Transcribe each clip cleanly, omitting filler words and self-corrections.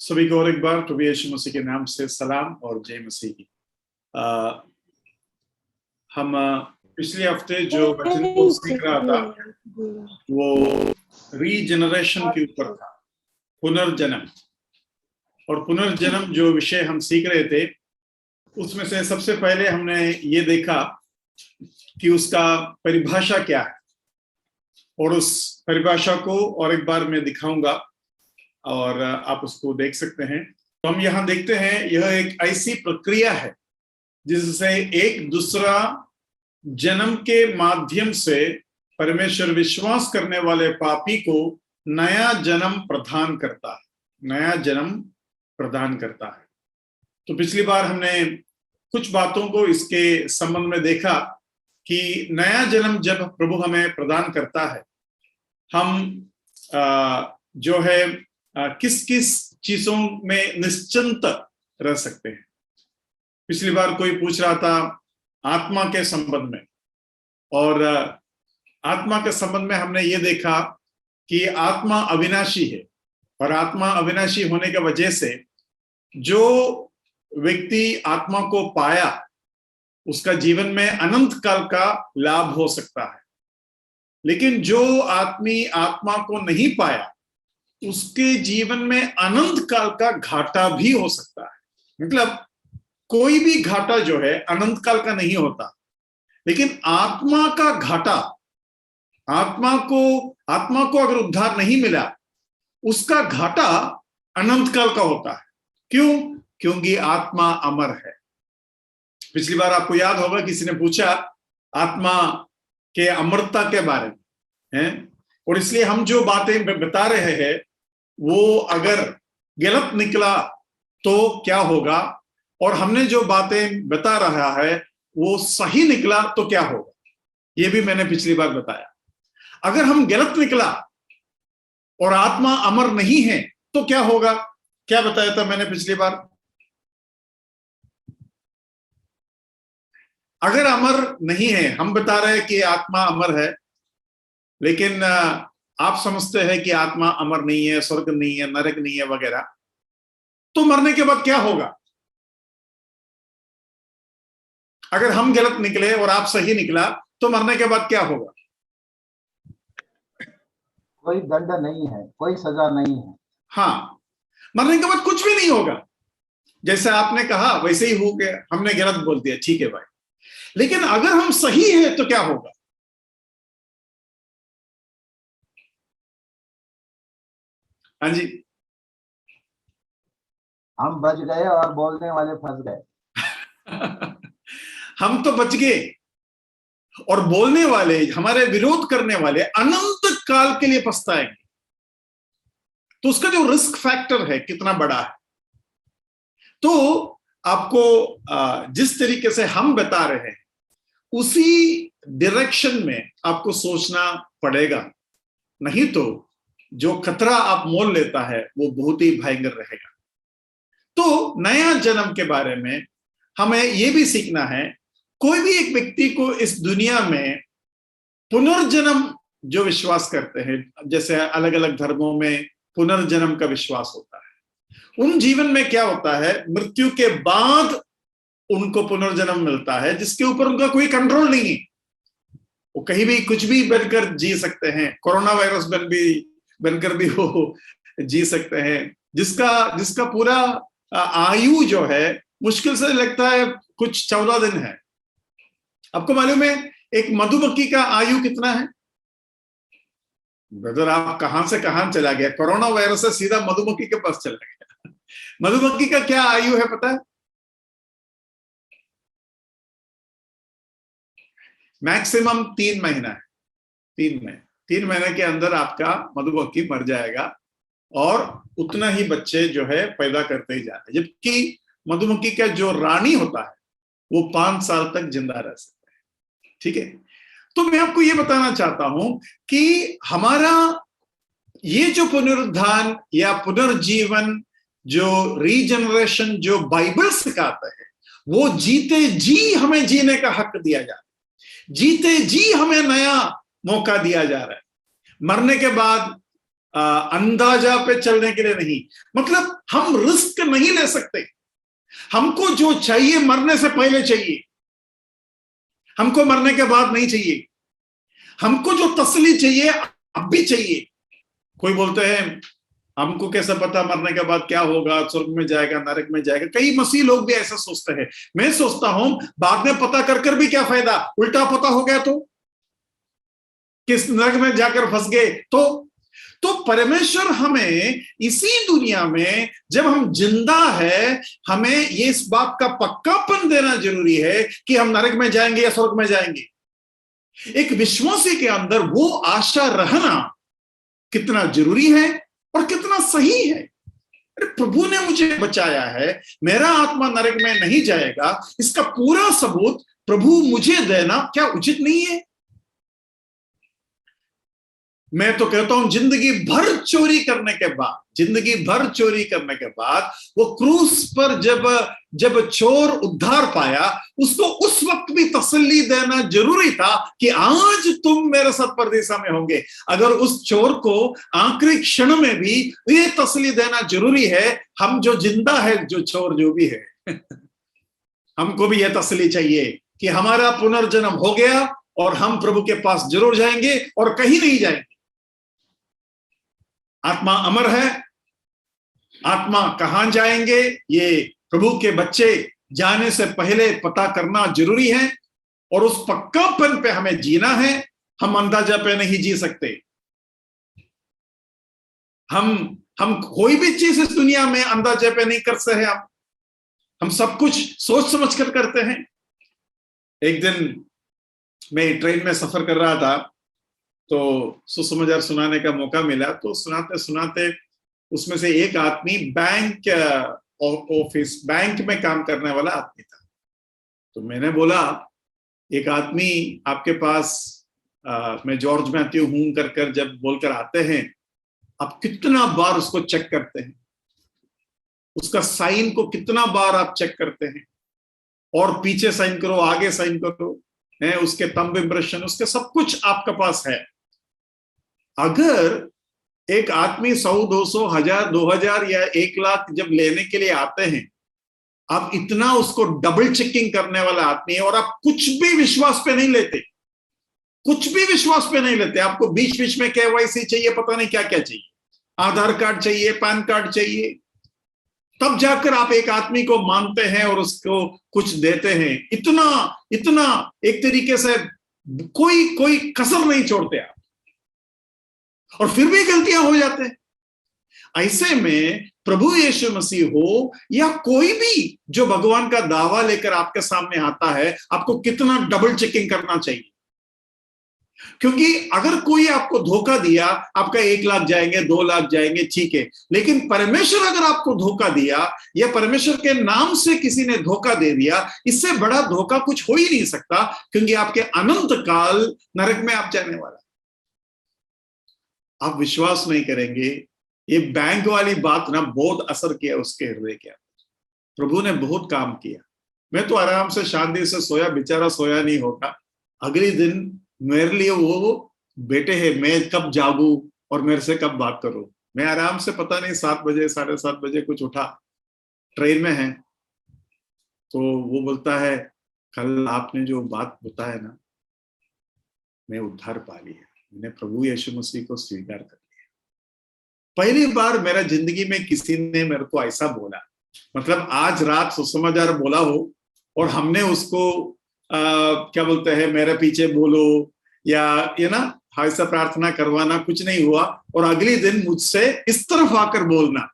सभी को और एक बार प्रभु यीशु मसीह के नाम से सलाम और जय मसीह की। हम पिछले हफ्ते जो वचन को सीख रहा था वो रीजनरेशन के ऊपर था, पुनर्जन्म। और पुनर्जन्म जो विषय हम सीख रहे थे उसमें से सबसे पहले हमने ये देखा कि उसका परिभाषा क्या है, और उस परिभाषा को और एक बार मैं दिखाऊंगा और आप उसको देख सकते हैं। तो हम यहाँ देखते हैं यह एक ऐसी प्रक्रिया है जिससे एक दूसरा जन्म के माध्यम से परमेश्वर विश्वास करने वाले पापी को नया जन्म प्रदान करता है, नया जन्म प्रदान करता है। तो पिछली बार हमने कुछ बातों को इसके संबंध में देखा कि नया जन्म जब प्रभु हमें प्रदान करता है, हम जो है किस किस चीजों में निश्चिंत रह सकते हैं। पिछली बार कोई पूछ रहा था आत्मा के संबंध में, और आत्मा के संबंध में हमने ये देखा कि आत्मा अविनाशी है, और आत्मा अविनाशी होने की वजह से जो व्यक्ति आत्मा को पाया उसका जीवन में अनंत काल का लाभ हो सकता है। लेकिन जो आदमी आत्मा को नहीं पाया उसके जीवन में अनंत काल का घाटा भी हो सकता है। मतलब कोई भी घाटा जो है अनंत काल का नहीं होता, लेकिन आत्मा का घाटा, आत्मा को अगर उद्धार नहीं मिला उसका घाटा अनंत काल का होता है। क्यों? क्योंकि आत्मा अमर है। पिछली बार आपको याद होगा किसी ने पूछा आत्मा के अमरता के बारे में हैं, और इसलिए हम जो बातें बता रहे हैं वो अगर गलत निकला तो क्या होगा, और हमने जो बातें बता रहा है वो सही निकला तो क्या होगा, ये भी मैंने पिछली बार बताया। अगर हम गलत निकला और आत्मा अमर नहीं है तो क्या होगा, क्या बताया था मैंने पिछली बार? अगर अमर नहीं है, हम बता रहे हैं कि आत्मा अमर है, लेकिन आप समझते हैं कि आत्मा अमर नहीं है, स्वर्ग नहीं है, नरक नहीं है वगैरह, तो मरने के बाद क्या होगा? अगर हम गलत निकले और आप सही निकला तो मरने के बाद क्या होगा? कोई दंड नहीं है, कोई सजा नहीं है। हाँ, मरने के बाद कुछ भी नहीं होगा। जैसे आपने कहा वैसे ही हो गया, हमने गलत बोल दिया, ठीक है भाई। लेकिन अगर हम सही है तो क्या होगा? हाँ जी, हम बच गए और बोलने वाले फंस गए। हम तो बच गए और बोलने वाले, हमारे विरोध करने वाले अनंत काल के लिए पछताएंगे। तो उसका जो रिस्क फैक्टर है कितना बड़ा है। तो आपको जिस तरीके से हम बता रहे हैं उसी डायरेक्शन में आपको सोचना पड़ेगा, नहीं तो जो खतरा आप मोल लेता है वो बहुत ही भयंकर रहेगा। तो नया जन्म के बारे में हमें यह भी सीखना है, कोई भी एक व्यक्ति को इस दुनिया में पुनर्जन्म जो विश्वास करते हैं, जैसे अलग अलग धर्मों में पुनर्जन्म का विश्वास होता है, उन जीवन में क्या होता है, मृत्यु के बाद उनको पुनर्जन्म मिलता है जिसके ऊपर उनका कोई कंट्रोल नहीं है। वो कहीं भी कुछ भी बनकर जी सकते हैं, कोरोना वायरस बनकर भी वो जी सकते हैं, जिसका पूरा आयु जो है मुश्किल से लगता है कुछ 14 दिन है। आपको मालूम है एक मधुमक्खी का आयु कितना है? ब्रदर आप कहां से कहां चला गया, कोरोना वायरस से सीधा मधुमक्खी के पास चला गया। मधुमक्खी का क्या आयु है पता है? मैक्सिमम 3 महीना है। 3 महीने के अंदर आपका मधुमक्खी मर जाएगा और उतना ही बच्चे जो है पैदा करते ही जाते हैं, जबकि मधुमक्खी का जो रानी होता है वो 5 साल तक जिंदा रह सकता है। ठीक है, तो मैं आपको ये बताना चाहता हूं कि हमारा ये जो पुनरुत्थान या पुनर्जीवन, जो रीजनरेशन जो बाइबल सिखाता है, वो जीते जी हमें जीने का हक दिया जा रहा है, जीते जी हमें नया मौका दिया जा रहा है। मरने के बाद अंदाजा पे चलने के लिए नहीं, मतलब हम रिस्क नहीं ले सकते। हमको जो चाहिए मरने से पहले चाहिए, हमको मरने के बाद नहीं चाहिए। हमको जो तसल्ली चाहिए अब भी चाहिए। कोई बोलते हैं हमको कैसे पता मरने के बाद क्या होगा, स्वर्ग में जाएगा नरक में जाएगा। कई मसीह लोग भी ऐसा सोचते हैं। मैं सोचता हूं बाद में पता कर कर भी क्या फायदा, उल्टा पता हो गया तो, किस नरक में जाकर फंस गए तो परमेश्वर हमें इसी दुनिया में जब हम जिंदा है, हमें ये इस बात का पक्कापन देना जरूरी है कि हम नरक में जाएंगे या स्वर्ग में जाएंगे। एक विश्वासी के अंदर वो आशा रहना कितना जरूरी है और कितना सही है। अरे प्रभु ने मुझे बचाया है, मेरा आत्मा नरक में नहीं जाएगा, इसका पूरा सबूत प्रभु मुझे देना क्या उचित नहीं है? मैं तो कहता हूं जिंदगी भर चोरी करने के बाद वो क्रूस पर जब चोर उद्धार पाया, उसको उस वक्त भी तसल्ली देना जरूरी था कि आज तुम मेरे साथ परदेसा में होंगे। अगर उस चोर को आखिरी क्षण में भी ये तसल्ली देना जरूरी है, हम जो जिंदा है, जो चोर जो भी है हमको भी यह तसल्ली चाहिए कि हमारा पुनर्जन्म हो गया और हम प्रभु के पास जरूर जाएंगे और कहीं नहीं जाएंगे। आत्मा अमर है, आत्मा कहां जाएंगे ये प्रभु के बच्चे जाने से पहले पता करना जरूरी है, और उस पक्कापन पे हमें जीना है। हम अंदाजा पे नहीं जी सकते। हम कोई भी चीज इस दुनिया में अंदाजे पे नहीं कर सकते हैं। हम सब कुछ सोच समझ कर करते हैं। एक दिन मैं ट्रेन में सफर कर रहा था तो सुसमाचार सुनाने का मौका मिला। तो सुनाते सुनाते उसमें से एक आदमी बैंक में काम करने वाला आदमी था। तो मैंने बोला, एक आदमी आपके पास मैं जॉर्ज मैथ्यू हूं कर जब बोलकर आते हैं, आप कितना बार उसको चेक करते हैं? उसका साइन को कितना बार आप चेक करते हैं? और पीछे साइन करो, आगे साइन करो, है उसके थंब इंप्रेशन, उसके सब कुछ आपके पास है। अगर एक आदमी 100, 200, 1000, 2000 या 1 लाख जब लेने के लिए आते हैं, आप इतना उसको डबल चेकिंग करने वाला आदमी है, और आप कुछ भी विश्वास पे नहीं लेते, आपको बीच बीच में KYC चाहिए, पता नहीं क्या क्या चाहिए, आधार कार्ड चाहिए, पैन कार्ड चाहिए, तब जाकर आप एक आदमी को मानते हैं और उसको कुछ देते हैं। इतना एक तरीके से कोई कसर नहीं छोड़ते आप, और फिर भी गलतियां हो जाते हैं। ऐसे में प्रभु यीशु मसीह हो या कोई भी जो भगवान का दावा लेकर आपके सामने आता है, आपको कितना डबल चेकिंग करना चाहिए। क्योंकि अगर कोई आपको धोखा दिया, आपका 1 लाख जाएंगे, 2 लाख जाएंगे, ठीक है, लेकिन परमेश्वर अगर आपको धोखा दिया या परमेश्वर के नाम से किसी ने धोखा दे दिया, इससे बड़ा धोखा कुछ हो ही नहीं सकता, क्योंकि आपके अनंत काल नरक में आप जाने वाला। आप विश्वास नहीं करेंगे, ये बैंक वाली बात ना बहुत असर किया उसके हृदय के अंदर। प्रभु ने बहुत काम किया। मैं तो आराम से शांति से सोया, बेचारा सोया नहीं होगा। अगले दिन मेरे लिए वो बेटे है, मैं कब जागू और मेरे से कब बात करूं। मैं आराम से पता नहीं 7 बजे 7:30 बजे कुछ उठा, ट्रेन में है, तो वो बोलता है, कल आपने जो बात बताया ना, मैं उद्धार पा लिया, मैंने प्रभु यीशु मसीह को स्वीकार कर लिया। पहली बार मेरा जिंदगी में किसी ने मेरे को ऐसा बोला, मतलब आज रात सुसमाचार बोला हो और हमने उसको क्या बोलते हैं, मेरे पीछे बोलो या ये ना ऐसा प्रार्थना करवाना कुछ नहीं हुआ, और अगले दिन मुझसे इस तरफ आकर बोलना।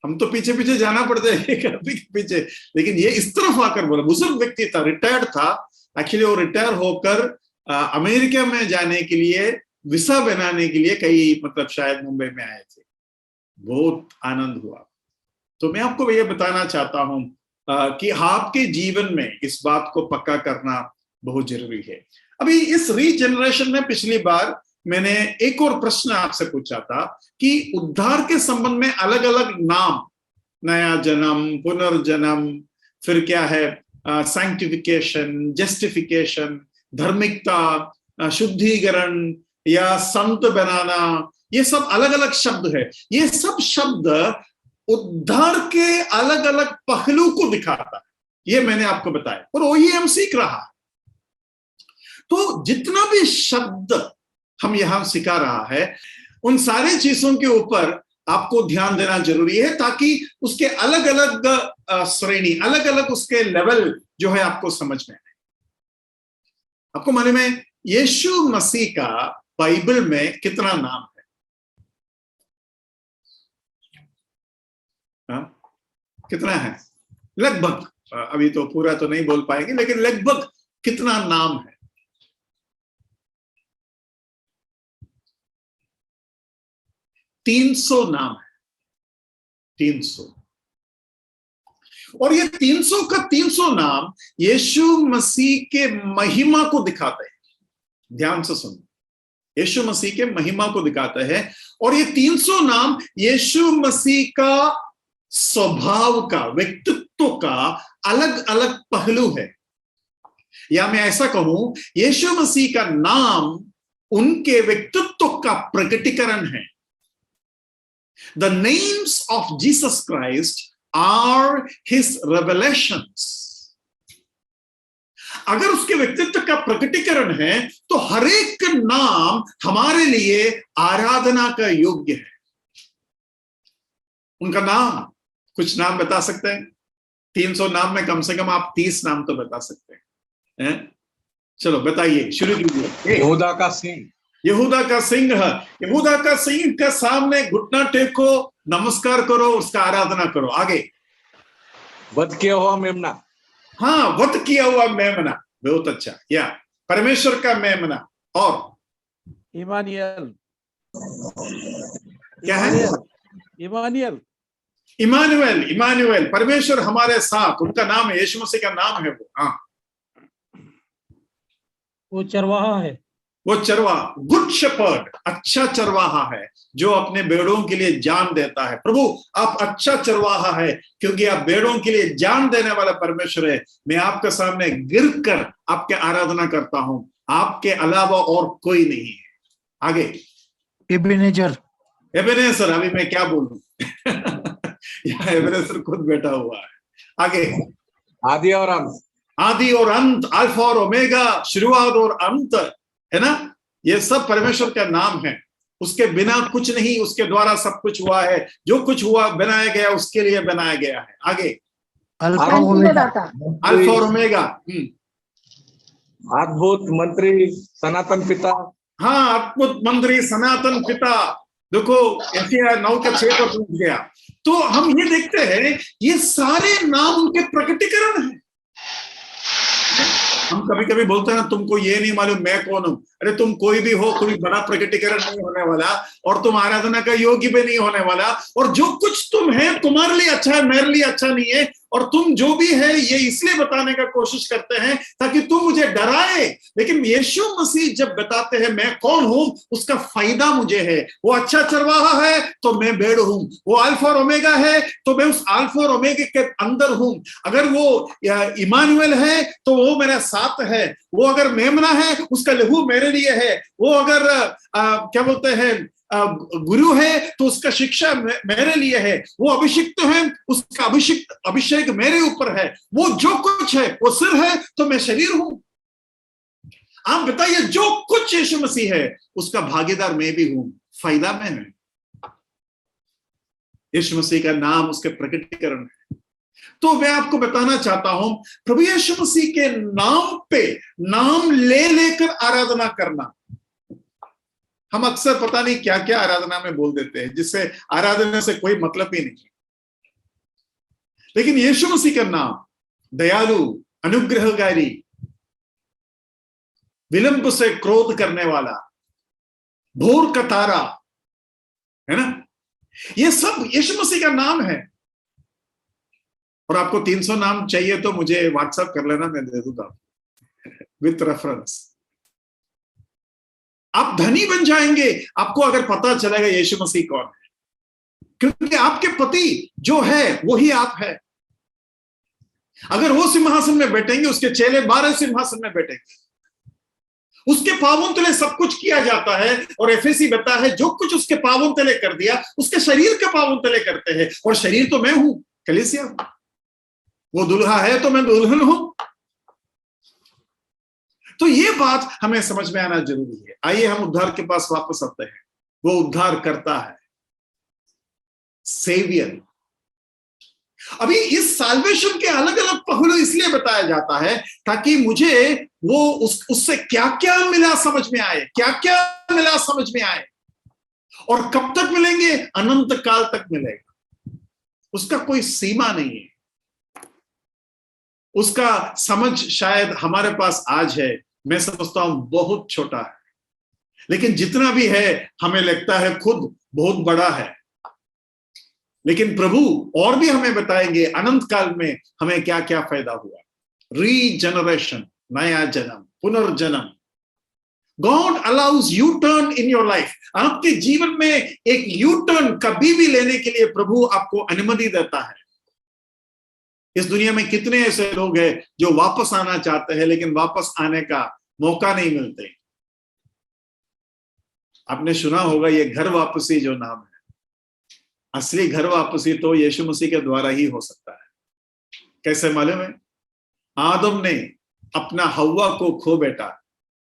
हम तो पीछे पीछे जाना पड़ता है एक आदमी के पीछे, लेकिन ये इस तरफ आकर बोला। बुजुर्ग व्यक्ति था, रिटायर्ड था एक्चुअली। वो रिटायर होकर अमेरिका में जाने के लिए वीसा बनाने के लिए कई मतलब शायद मुंबई में आए थे। बहुत आनंद हुआ। तो मैं आपको ये बताना चाहता हूं कि आपके जीवन में इस बात को पक्का करना बहुत जरूरी है। अभी इस रीजनरेशन में पिछली बार मैंने एक और प्रश्न आपसे पूछा था कि उद्धार के संबंध में अलग अलग नाम, नया जन्म, पुनर्जन्म, फिर क्या है सैंक्टिफिकेशन, जस्टिफिकेशन, धार्मिकता, शुद्धिकरण या संत बनाना, ये सब अलग अलग शब्द है। ये सब शब्द उद्धार के अलग अलग पहलू को दिखाता है, ये मैंने आपको बताया, और वही हम सीख रहा है। तो जितना भी शब्द हम यहां सिखा रहा है, उन सारी चीजों के ऊपर आपको ध्यान देना जरूरी है, ताकि उसके अलग अलग श्रेणी, अलग अलग उसके लेवल जो है आपको समझ में आए। आपको मालूम है यीशु मसीह का बाइबल में कितना नाम है? कितना है? लगभग, अभी तो पूरा तो नहीं बोल पाएंगे, लेकिन लगभग कितना नाम है? 300 नाम है, 300। और ये 300 का 300 नाम यीशु मसीह के महिमा को दिखाते हैं। ध्यान से सुनो, यीशु मसीह के महिमा को दिखाते हैं। और ये 300 नाम यीशु मसीह का स्वभाव का, व्यक्तित्व का अलग अलग पहलू है। या मैं ऐसा कहूं, यीशु मसीह का नाम उनके व्यक्तित्व का प्रकटीकरण है। The names of Jesus Christ are his revelations. अगर उसके व्यक्तित्व का प्रकटीकरण है तो हर एक नाम हमारे लिए आराधना का योग्य है। उनका नाम, कुछ नाम बता सकते हैं? 300 नाम में कम से कम आप 30 नाम तो बता सकते हैं। चलो बताइए, शुरू कीजिए। यहूदा का सिंह, यहूदा का सिंह, यहूदा का सिंह के सामने घुटना टेको, नमस्कार करो, उसका आराधना करो। आगे, वध किया हुआ मेमना। हाँ, वध किया हुआ मेमना, बहुत अच्छा। या परमेश्वर का मेमना। और इमानुएल। क्या है? इमानुएल। इमानुएल, इमानुएल, परमेश्वर हमारे साथ, उनका नाम है, यीशु मसीह का नाम है वो। हाँ, वो चरवाहा है, वो चरवाहा, गुड शेपर्ड, अच्छा चरवाहा है, जो अपने भेड़ों के लिए जान देता है। प्रभु आप अच्छा चरवाहा है, क्योंकि आप भेड़ों के लिए जान देने वाला परमेश्वर है। मैं आपके सामने गिरकर आपके आराधना करता हूं, आपके अलावा और कोई नहीं है। आगे, एबेनेजर। एबेनेजर, अभी मैं क्या बोलूं यहाँ एबेनेजर खुद बैठा हुआ है। आगे, आदि और अंत। आदि और अंत, अल्फा और ओमेगा, शुरुआत और अंत, है ना? ये सब परमेश्वर का नाम है। उसके बिना कुछ नहीं, उसके द्वारा सब कुछ हुआ है। जो कुछ हुआ, बनाया गया, उसके लिए बनाया गया है। आगे, अल्फा ओमेगा। अल्फा और ओमेगा। अद्भुत मंत्री, सनातन पिता। हाँ, अद्भुत मंत्री, सनातन पिता। देखो यशायाह 9 के 6 पर पूछ गया। तो हम ये देखते हैं, ये सारे नाम उनके प्रकटीकरण है। हम कभी कभी बोलते हैं ना, तुमको ये नहीं मालूम मैं कौन हूं। अरे तुम कोई भी हो, कोई बड़ा प्रकटीकरण नहीं होने वाला, और तुम आराधना का योग्य भी नहीं होने वाला। और जो कुछ तुम है, तुम्हारे लिए अच्छा है, मेरे लिए अच्छा नहीं है। और तुम जो भी है, ये इसलिए बताने का कोशिश करते हैं ताकि तुम मुझे डराए। लेकिन यीशु मसीह जब बताते हैं मैं कौन हूं, उसका फायदा मुझे है। वो अच्छा चरवाहा है तो मैं भेड़ हूं। वो अल्फा और ओमेगा है तो मैं उस अल्फा और ओमेगा के अंदर हूं। अगर वो इमानुएल है तो वो मेरा साथ है। वो अगर मेमना है, उसका लहू मेरे लिए है। वो अगर क्या बोलते हैं, गुरु है तो उसका शिक्षा मेरे लिए है। वो अभिषिक्त है, उसका अभिषेक मेरे ऊपर है। वो जो कुछ है, वो सिर है तो मैं शरीर हूं। आप बताइए, जो कुछ यीशु मसीह है उसका भागीदार मैं भी हूं, फायदा में है। यीशु मसीह का नाम उसके प्रकटीकरण है। तो मैं आपको बताना चाहता हूं, प्रभु यीशु मसीह के नाम पे नाम ले लेकर आराधना करना। हम अक्सर पता नहीं क्या क्या आराधना में बोल देते हैं, जिससे आराधना से कोई मतलब ही नहीं। लेकिन यीशु मसीह का नाम दयालु, अनुग्रहकारी, विलंब से क्रोध करने वाला, भोर का तारा, है ना? ये सब यीशु मसीह का नाम है। और आपको 300 नाम चाहिए तो मुझे व्हाट्सएप कर लेना, मैं दे दूंगा विथ रेफरेंस। आप धनी बन जाएंगे आपको अगर पता चलेगा यीशु मसीह कौन है, क्योंकि आपके पति जो है वही आप है। अगर वो सिंहासन में बैठेंगे, उसके चेले 12 सिंहासन में बैठेंगे। उसके पावों तले सब कुछ किया जाता है। और एफएसी बताता है जो कुछ उसके पावों तले कर दिया उसके शरीर के पावों तले करते हैं। और शरीर तो मैं हूं, कलीसिया। वो दुल्हा है तो मैं दुल्हन हूं। तो ये बात हमें समझ में आना जरूरी है। आइए हम उद्धार के पास वापस आते हैं। वो उद्धार करता है, सेवियर। अभी इस साल्वेशन के अलग अलग पहलू इसलिए बताया जाता है ताकि मुझे वो उससे क्या क्या मिला समझ में आए, क्या क्या मिला समझ में आए। और कब तक मिलेंगे? अनंत काल तक मिलेगा। उसका कोई सीमा नहीं है। उसका समझ शायद हमारे पास आज है, मैं समझता हूं बहुत छोटा है, लेकिन जितना भी है हमें लगता है खुद बहुत बड़ा है। लेकिन प्रभु और भी हमें बताएंगे अनंत काल में हमें क्या क्या फायदा हुआ। रीजनरेशन, नया जन्म, पुनर्जन्म। God allows U turn in your life. आपके जीवन में एक यू टर्न कभी भी लेने के लिए प्रभु आपको अनुमति देता है। इस दुनिया में कितने ऐसे लोग हैं जो वापस आना चाहते हैं लेकिन वापस आने का मौका नहीं मिलते। आपने सुना होगा ये घर वापसी जो नाम है, असली घर वापसी तो यीशु मसीह के द्वारा ही हो सकता है। कैसे मालूम है? आदम ने अपना हव्वा को खो बैठा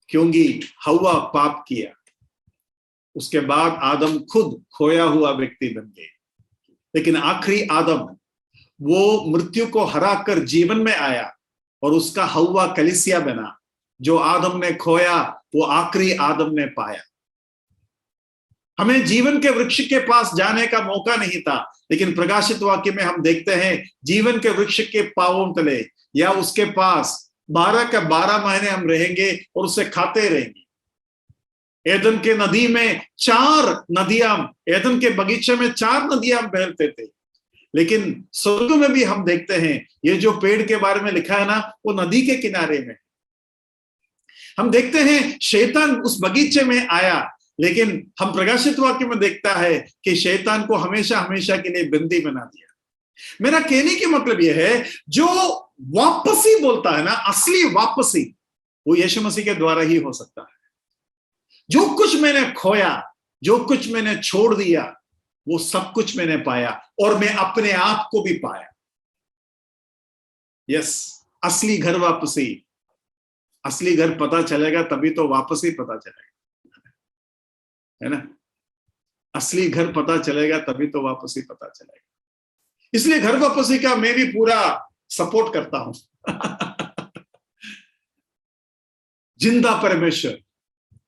क्योंकि हव्वा पाप किया। उसके बाद आदम खुद खोया हुआ व्यक्ति बन गए। लेकिन आखिरी आदम वो मृत्यु को हराकर जीवन में आया और उसका हव्वा कलीसिया बना। जो आदम ने खोया वो आखिरी आदम ने पाया। हमें जीवन के वृक्ष के पास जाने का मौका नहीं था, लेकिन प्रकाशित वाक्य में हम देखते हैं जीवन के वृक्ष के पांवों तले या उसके पास 12 के 12 महीने हम रहेंगे और उसे खाते रहेंगे। एदन के नदी में 4 नदियां, एदन के बगीचे में 4 नदियां बहते थे। लेकिन स्वर्ग में भी हम देखते हैं ये जो पेड़ के बारे में लिखा है ना, वो नदी के किनारे में। हम देखते हैं शैतान उस बगीचे में आया, लेकिन हम प्रकाशित वाक्य में देखता है कि शैतान को हमेशा हमेशा के लिए बंदी बना दिया। मेरा कहने की मतलब यह है जो वापसी बोलता है ना, असली वापसी वो यीशु मसीह के द्वारा ही हो सकता है। जो कुछ मैंने खोया, जो कुछ मैंने छोड़ दिया, वो सब कुछ मैंने पाया और मैं अपने आप को भी पाया। यस, असली घर वापसी। असली घर पता चलेगा तभी तो वापसी पता चलेगा, है ना? असली घर पता चलेगा तभी तो वापसी पता चलेगा। इसलिए घर वापसी का मैं भी पूरा सपोर्ट करता हूं। जिंदा परमेश्वर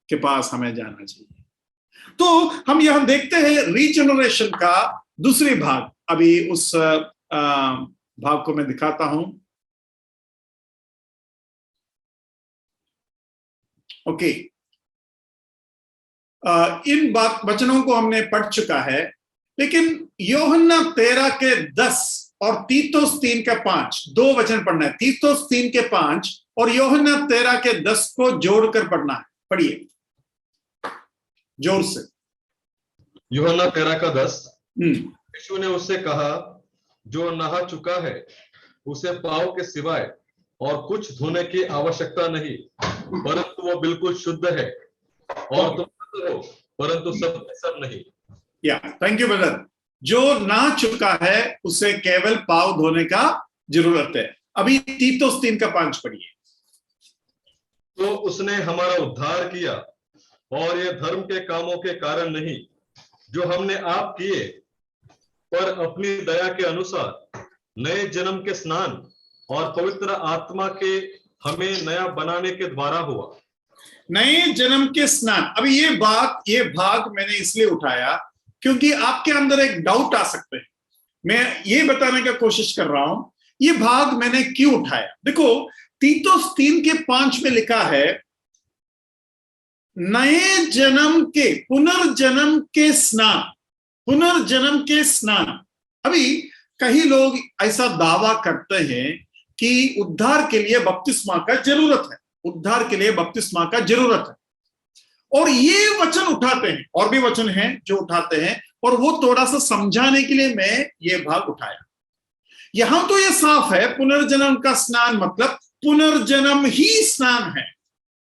के पास हमें जाना चाहिए। तो हम यहां देखते हैं रीजनरेशन का दूसरी भाग। अभी उस भाग को मैं दिखाता हूं। ओके, इन वचनों को हमने पढ़ चुका है, लेकिन यूहन्ना 13 के 10 और तीतुस 3 के 5 2 वचन पढ़ना है। तीतुस 3 के 5 और यूहन्ना 13 के 10 को जोड़कर पढ़ना है। पढ़िए जोर से। यूहन्ना 13 का 10। यीशु ने उससे कहा, जो नहा चुका है उसे पाँव के सिवाय और कुछ धोने की आवश्यकता नहीं, परंतु वो बिल्कुल शुद्ध है। और तुम हो, परंतु सब नहीं। या थैंक यू ब्रदर। जो नहा चुका है उसे केवल पाँव धोने का जरूरत है। अभी तीतुस 3 का 5 पढ़िए। तो उसने हमारा उद्धार किया और ये धर्म के कामों के कारण नहीं जो हमने आप किए, पर अपनी दया के अनुसार नए जन्म के स्नान और पवित्र आत्मा के हमें नया बनाने के द्वारा हुआ। नए जन्म के स्नान। अभी ये भाग मैंने इसलिए उठाया क्योंकि आपके अंदर एक डाउट आ सकते हैं। मैं ये बताने का कोशिश कर रहा हूं ये भाग मैंने क्यों उठाया। देखो तीतुस 3 के 5 में लिखा है नए जन्म के, पुनर्जन्म के स्नान, पुनर्जन्म के स्नान। अभी कई लोग ऐसा दावा करते हैं कि उद्धार के लिए बपतिस्मा का जरूरत है, उद्धार के लिए बपतिस्मा का जरूरत है, और ये वचन उठाते हैं। और भी वचन हैं जो उठाते हैं, और वो थोड़ा सा समझाने के लिए मैं ये भाग उठाया। यहां तो ये साफ है पुनर्जन्म का स्नान मतलब पुनर्जन्म ही स्नान है।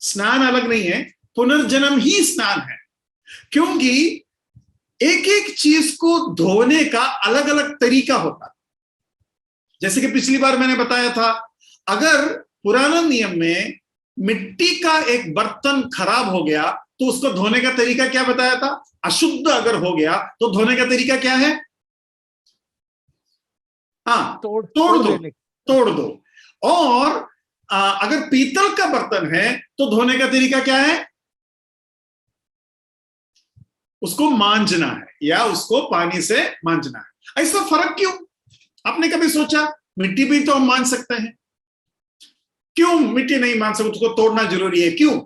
स्नान अलग नहीं है, पुनर्जन्म ही स्नान है। क्योंकि एक एक चीज को धोने का अलग अलग तरीका होता है। जैसे कि पिछली बार मैंने बताया था, अगर पुराना नियम में मिट्टी का एक बर्तन खराब हो गया तो उसको धोने का तरीका क्या बताया था? अशुद्ध अगर हो गया तो धोने का तरीका क्या है? हाँ, तोड़ दो। और अगर पीतल का बर्तन है तो धोने का तरीका क्या है? उसको मांजना है या उसको पानी से मांजना है। ऐसा फर्क क्यों? आपने कभी सोचा? मिट्टी भी तो हम मान सकते हैं, क्यों मिट्टी नहीं मान सकते? उसको तोड़ना जरूरी है, क्यों?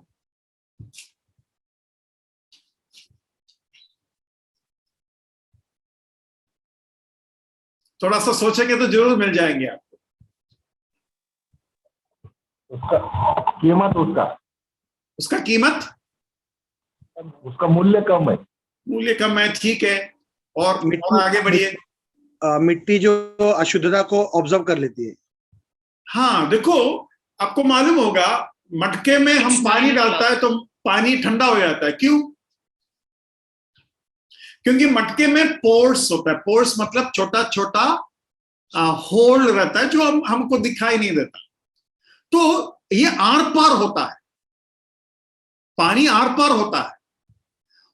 थोड़ा सा सोचेंगे तो जरूर मिल जाएंगे आपको। उसका कीमत, उसका कीमत, उसका मूल्य कम है। मूल्य कम है, ठीक है। और आगे बढ़िए। मिट्टी जो अशुद्धता को ऑब्जर्व कर लेती है। हाँ, देखो, आपको मालूम होगा मटके में हम पानी डालता है तो पानी ठंडा हो जाता है, क्यों? क्योंकि मटके में पोर्स होता है। पोर्स मतलब छोटा छोटा होल रहता है जो हमको दिखाई नहीं देता। तो ये आर पार होता है, पानी आर पार होता है,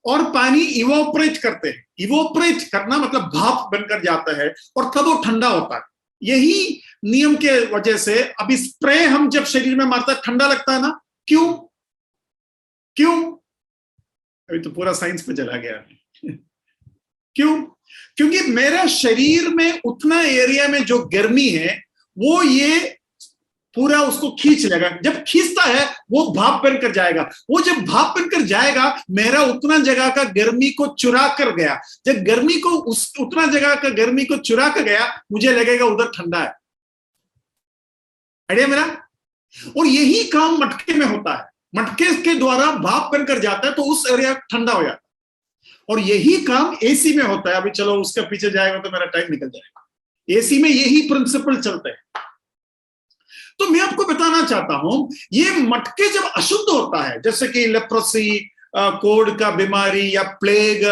और पानी इवोपरेट करते हैं। इवोपरेट करना मतलब भाप बनकर जाता है और तब वो ठंडा होता है। यही नियम के वजह से अभी स्प्रे हम जब शरीर में मारता है ठंडा लगता है ना, क्यों? क्यों? अभी तो पूरा साइंस पे चला गया। क्यों? क्योंकि मेरा शरीर में उतना एरिया में जो गर्मी है वो ये पूरा उसको खींच लेगा। जब खींचता है वो भाप बनकर जाएगा। वो जब भाप बनकर जाएगा, मेरा उतना जगह का गर्मी को चुरा कर गया। जब गर्मी को उतना जगह का गर्मी को चुरा कर गया, मुझे लगेगा उधर ठंडा है। आइडिया मेरा? और यही काम मटके में होता है। मटके के द्वारा भाप बनकर जाता है तो उस एरिया ठंडा हो जाता है। और यही काम एसी में होता है। अभी चलो उसके पीछे जाएगा तो मेरा टाइम निकल जाएगा। एसी में यही प्रिंसिपल चलते हैं। तो मैं आपको बताना चाहता हूं, ये मटके जब अशुद्ध होता है, जैसे कि लेप्रोसी, कोढ़ का बीमारी या प्लेग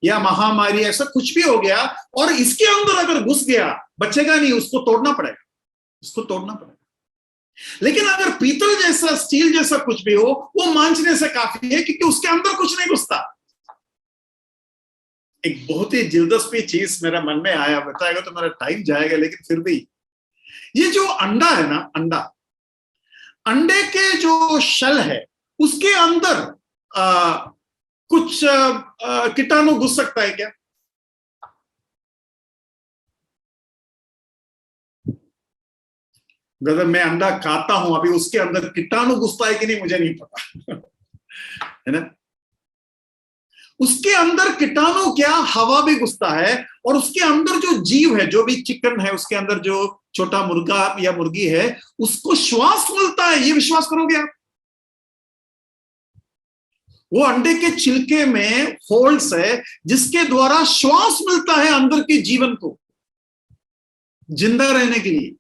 या महामारी, ऐसा कुछ भी हो गया और इसके अंदर अगर घुस गया, बचेगा नहीं, उसको तोड़ना पड़ेगा, उसको तोड़ना पड़ेगा। लेकिन अगर पीतल जैसा, स्टील जैसा कुछ भी हो, वो मांझने से काफी है, क्योंकि उसके अंदर कुछ नहीं घुसता। एक बहुत ही दिलचस्प चीज मेरा मन में आया, बताएगा तो मेरा टाइम जाएगा, लेकिन फिर भी ये जो अंडा है ना, अंडे के जो शल है उसके अंदर कुछ कीटाणु घुस सकता है क्या? ब्रदर, मैं अंडा खाता हूं, अभी उसके अंदर कीटाणु घुसता है कि नहीं मुझे नहीं पता। है ना? उसके अंदर कीटाणु क्या, हवा भी घुसता है, और उसके अंदर जो जीव है, जो भी चिकन है, उसके अंदर जो छोटा मुर्गा या मुर्गी है, उसको श्वास मिलता है। ये विश्वास करोगे आप? वो अंडे के छिलके में होल्स है जिसके द्वारा श्वास मिलता है अंदर के जीवन को जिंदा रहने के लिए,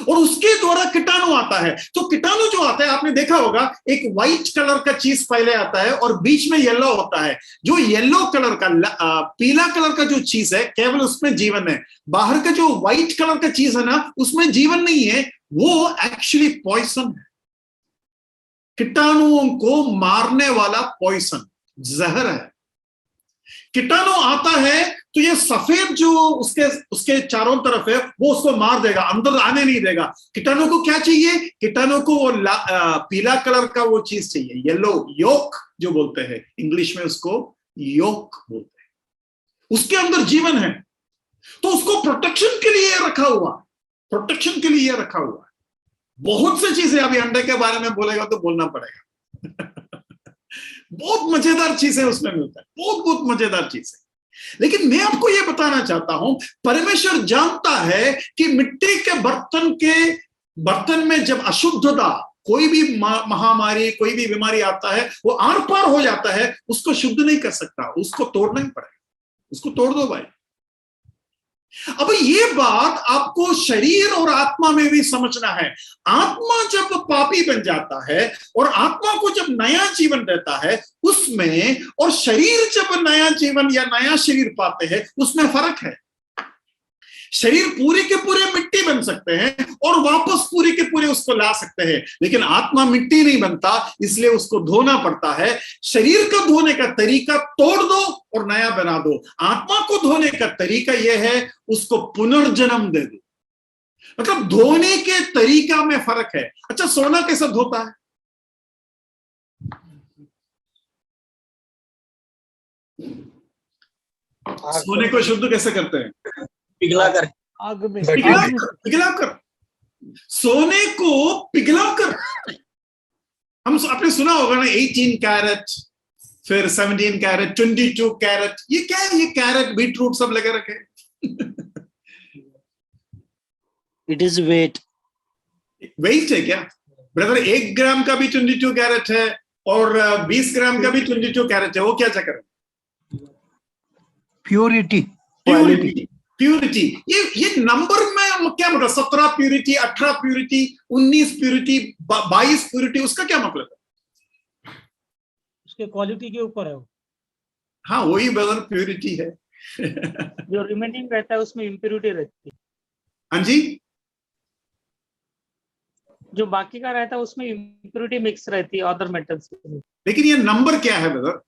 और उसके द्वारा कीटाणु आता है। तो कीटाणु जो आता है, आपने देखा होगा, एक व्हाइट कलर का चीज पहले आता है और बीच में येलो होता है। जो येलो कलर का, पीला कलर का जो चीज है, केवल उसमें जीवन है। बाहर का जो व्हाइट कलर का चीज है ना, उसमें जीवन नहीं है, वो एक्चुअली पॉइजन है। कीटाणुओं को मारने वाला पॉइजन, जहर है। कीटाणु आता है तो ये सफेद जो उसके चारों तरफ है, वो उसको मार देगा, अंदर आने नहीं देगा। कीटाणु को क्या चाहिए? कीटाणु को वो पीला कलर का वो चीज चाहिए, येलो, योक जो बोलते हैं इंग्लिश में, उसको योक बोलते हैं। उसके अंदर जीवन है, तो उसको प्रोटेक्शन के लिए रखा हुआ, प्रोटेक्शन के लिए रखा हुआ। बहुत सी चीजें, अभी अंडे के बारे में बोलेगा तो बोलना पड़ेगा। बहुत मजेदार चीजें उसमें मिलता है, बहुत बहुत मजेदार चीजें। लेकिन मैं आपको यह बताना चाहता हूं, परमेश्वर जानता है कि मिट्टी के बर्तन में जब अशुद्धता, कोई भी महामारी, कोई भी बीमारी आता है, वो आर पार हो जाता है, उसको शुद्ध नहीं कर सकता, उसको तोड़ना ही पड़ेगा। उसको तोड़ दो भाई। अब ये बात आपको शरीर और आत्मा में भी समझना है। आत्मा जब पापी बन जाता है और आत्मा को जब नया जीवन रहता है उसमें, और शरीर जब नया जीवन या नया शरीर पाते हैं उसमें फर्क है। शरीर पूरे के पूरे मिट्टी बन सकते हैं और वापस पूरे के पूरे उसको ला सकते हैं, लेकिन आत्मा मिट्टी नहीं बनता, इसलिए उसको धोना पड़ता है। शरीर को धोने का तरीका तोड़ दो और नया बना दो। आत्मा को धोने का तरीका यह है उसको पुनर्जन्म दे दो। मतलब धोने के तरीका में फर्क है। अच्छा, सोना कैसे धोता है? सोने को शुद्ध कैसे करते हैं? पिघलाकर। आग में पिघलाकर। सोने को पिघलाकर। हम आपने सुना होगा ना 18 कैरेट, फिर 17 कैरेट, 22 कैरेट। ये क्या है? ये कैरेट बीट रूट सब लगे रखे। It is wait. वेट है क्या ब्रदर? 1 ग्राम का भी 22 कैरेट है और 20 ग्राम का भी 22 कैरेट है। वो क्या चक्कर है? प्योरिटी। प्योरिटी। प्यूरिटी। ये नंबर में क्या मतलब? 17 प्यूरिटी, 18 प्यूरिटी, 19 प्यूरिटी, 22 प्यूरिटी, उसका क्या मतलब है? उसके क्वालिटी के ऊपर है वो। हाँ, वही ब्रदर प्यूरिटी है। जो रिमेनिंग रहता है उसमें इम्प्योरिटी रहती है। हाँ जी, जो बाकी का रहता है उसमें इम्प्योरिटी मिक्स रहती है अदर मेटल्स में। लेकिन ये नंबर क्या है ब्रदर?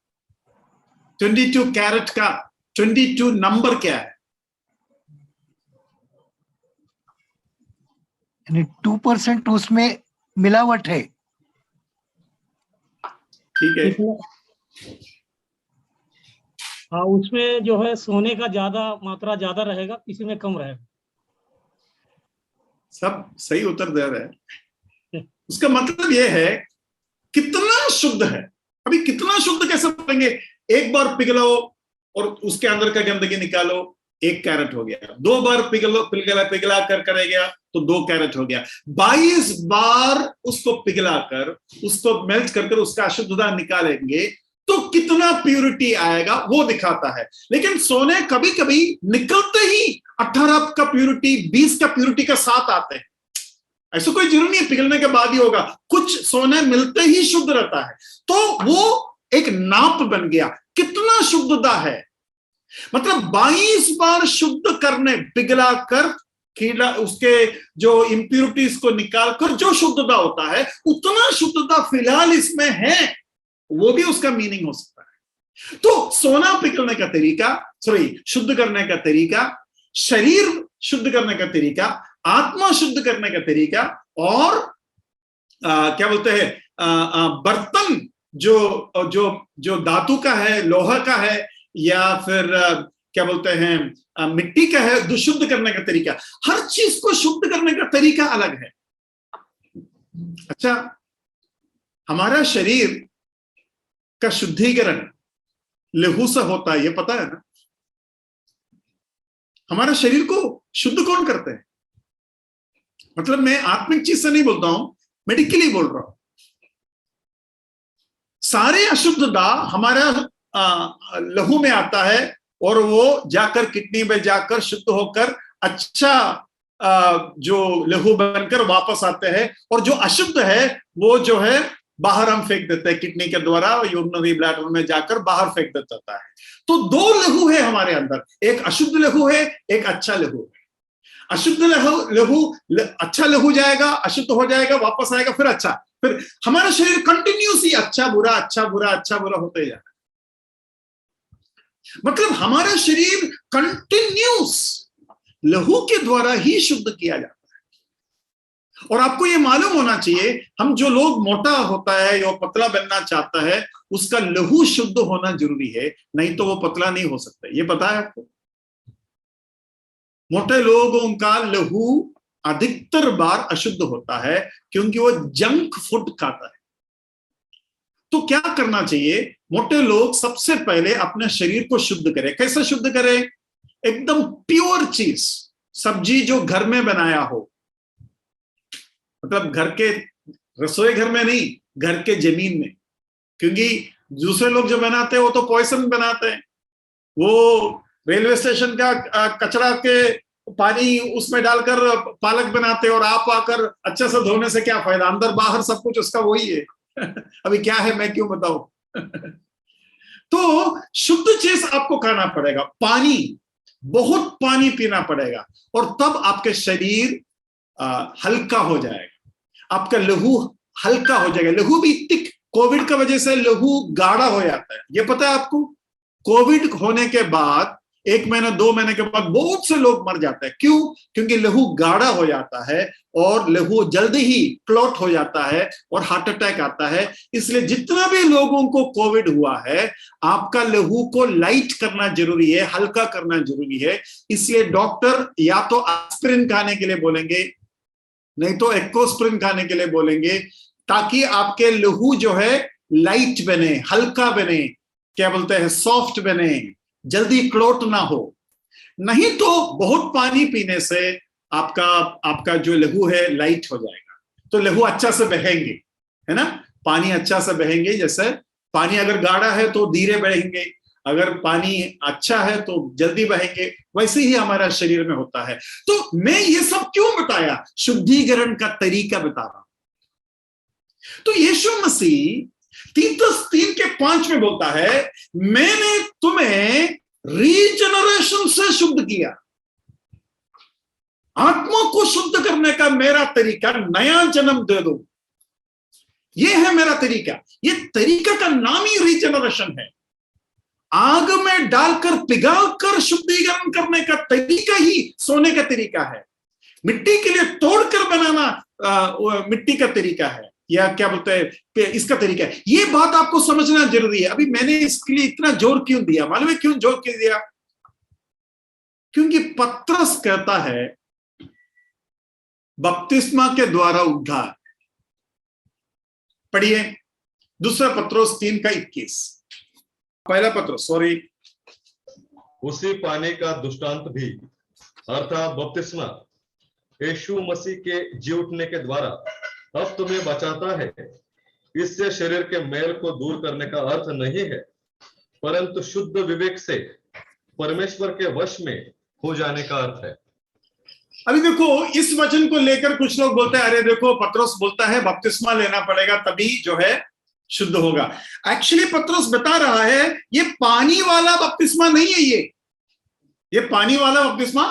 22 कैरेट का 22 नंबर क्या है? यानी 2% उसमें मिलावट है। ठीक है। हाँ, उसमें जो है सोने का ज्यादा मात्रा ज्यादा रहेगा, किसी में कम रहेगा। सब सही उत्तर दे रहे हैं। उसका मतलब यह है कितना शुद्ध है। अभी कितना शुद्ध कैसे बोलेंगे? एक बार पिघलो और उसके अंदर का गंदगी निकालो, 1 कैरेट हो गया। 2 बार पिघला कर करेगा तो 2 कैरेट हो गया। 22 बार उसको पिघला कर, उसको मेल्ट कर उसका अशुद्धता निकालेंगे तो कितना प्यूरिटी आएगा वो दिखाता है। लेकिन सोने कभी कभी निकलते ही 18 का प्यूरिटी, 20 का प्यूरिटी का साथ आते हैं। ऐसा कोई जरूरी नहीं है पिघलने के बाद ही होगा। कुछ सोने मिलते ही शुद्ध रहता है। तो वो एक नाप बन गया कितना शुद्धता है। मतलब 22 बार शुद्ध करने, पिघला कर, कीड़ा उसके जो इंप्यूरिटीज को निकालकर जो शुद्धता होता है, उतना शुद्धता फिलहाल इसमें है। वो भी उसका मीनिंग हो सकता है। तो सोना पिघलने का तरीका, शुद्ध करने का तरीका, शरीर शुद्ध करने का तरीका, आत्मा शुद्ध करने का तरीका, और क्या बोलते हैं, बर्तन जो जो जो धातु का है, लोहा का है, या फिर क्या बोलते हैं मिट्टी का है, शुद्ध करने का तरीका, हर चीज को शुद्ध करने का तरीका अलग है। अच्छा, हमारा शरीर का शुद्धिकरण लहू से होता है, ये पता है ना? हमारा शरीर को शुद्ध कौन करते हैं? मतलब मैं आत्मिक चीज से नहीं बोलता हूं, मेडिकली बोल रहा हूं। सारे अशुद्धता हमारा लहू में आता है और वो जाकर किडनी में जाकर शुद्ध होकर अच्छा जो लहू बनकर वापस आते हैं, और जो अशुद्ध है वो जो है बाहर हम फेंक देते हैं किडनी के द्वारा, यूरिनरी ब्लैडर में जाकर बाहर फेंक देता है। तो 2 लहू है हमारे अंदर, एक अशुद्ध लहू है, एक अच्छा लहू है। अशुद्ध लहू अच्छा लहू जाएगा, अशुद्ध हो जाएगा, वापस आएगा, फिर अच्छा, फिर हमारा शरीर कंटिन्यूसली अच्छा बुरा अच्छा बुरा अच्छा बुरा होते जाएगा। मतलब हमारा शरीर कंटिन्यूस लहू के द्वारा ही शुद्ध किया जाता है। और आपको ये मालूम होना चाहिए, हम जो लोग मोटा होता है या पतला बनना चाहता है, उसका लहू शुद्ध होना जरूरी है, नहीं तो वो पतला नहीं हो सकता। ये पता है आपको? मोटे लोगों का लहू अधिकतर बार अशुद्ध होता है क्योंकि वो जंक फूड खाता है। तो क्या करना चाहिए? मोटे लोग सबसे पहले अपने शरीर को शुद्ध करें। कैसे शुद्ध करें? एकदम प्योर चीज, सब्जी जो घर में बनाया हो, मतलब घर के रसोई घर में नहीं, घर के जमीन में। क्योंकि दूसरे लोग जो बनाते हैं वो तो पॉइजन बनाते हैं, वो रेलवे स्टेशन का कचरा के पानी उसमें डालकर पालक बनाते और आप आकर अच्छे से धोने से क्या फायदा, अंदर बाहर सब कुछ उसका वही है। अभी क्या है मैं क्यों बताऊं। तो शुद्ध चीज आपको खाना पड़ेगा, पानी, बहुत पानी पीना पड़ेगा, और तब आपके शरीर हल्का हो जाएगा, आपका लहू हल्का हो जाएगा। लहू भी थिक, कोविड की वजह से लहू गाढ़ा हो जाता है, ये पता है आपको। कोविड होने के बाद 1 महीना 2 महीने के बाद बहुत से लोग मर जाते हैं। क्यों? क्योंकि लहू गाढ़ा हो जाता है और लहू जल्दी ही क्लॉट हो जाता है और हार्ट अटैक आता है। इसलिए जितना भी लोगों को कोविड हुआ है, आपका लहू को लाइट करना जरूरी है, हल्का करना जरूरी है। इसलिए डॉक्टर या तो एस्पिरिन खाने के लिए बोलेंगे, नहीं तो एक्कोस्प्रिन खाने के लिए बोलेंगे, ताकि आपके लहू जो है लाइट बने, हल्का बने, क्या बोलते हैं, सॉफ्ट बने, जल्दी क्लोट ना हो। नहीं तो बहुत पानी पीने से आपका जो लहू है लाइट हो जाएगा, तो लहू अच्छा से बहेंगे, है ना, पानी अच्छा से बहेंगे। जैसे पानी अगर गाढ़ा है तो धीरे बहेंगे, अगर पानी अच्छा है तो जल्दी बहेंगे, वैसे ही हमारा शरीर में होता है। तो मैं ये सब क्यों बताया? शुद्धिकरण का तरीका बता रहा हूं। तो यीशु मसीह तीतुस 3:5 में बोलता है, मैंने तुम्हें रीजनरेशन से शुद्ध किया। आत्मा को शुद्ध करने का मेरा तरीका नया जन्म दे दो, ये है मेरा तरीका। ये तरीका का नाम ही रीजनरेशन है। आग में डालकर पिघालकर शुद्धिकरण करने का तरीका ही सोने का तरीका है। मिट्टी के लिए तोड़कर बनाना मिट्टी का तरीका है, या क्या बोलते हैं इसका तरीका है। ये बात आपको समझना जरूरी है। अभी मैंने इसके लिए इतना जोर क्यों दिया, मालूम है क्यों जोर क्यों दिया? क्योंकि पत्रस कहता है बपतिस्मा के द्वारा उद्धार। पढ़िए 2 पत्रोस 3:21। पहला पत्रोस, सॉरी, उसी पानी का दृष्टांत भी अर्थात बपतिस्मा यीशु मसीह के जी उठने के द्वारा अब तुम्हें बचाता है। इससे शरीर के मैल को दूर करने का अर्थ नहीं है, परंतु शुद्ध विवेक से परमेश्वर के वश में हो जाने का अर्थ है। अभी देखो, इस वचन को लेकर कुछ लोग बोलते हैं, अरे देखो पत्रोस बोलता है बपतिस्मा लेना पड़ेगा तभी जो है शुद्ध होगा। एक्चुअली पत्रोस बता रहा है ये पानी वाला बपतिस्मा नहीं है, ये पानी वाला बपतिस्मा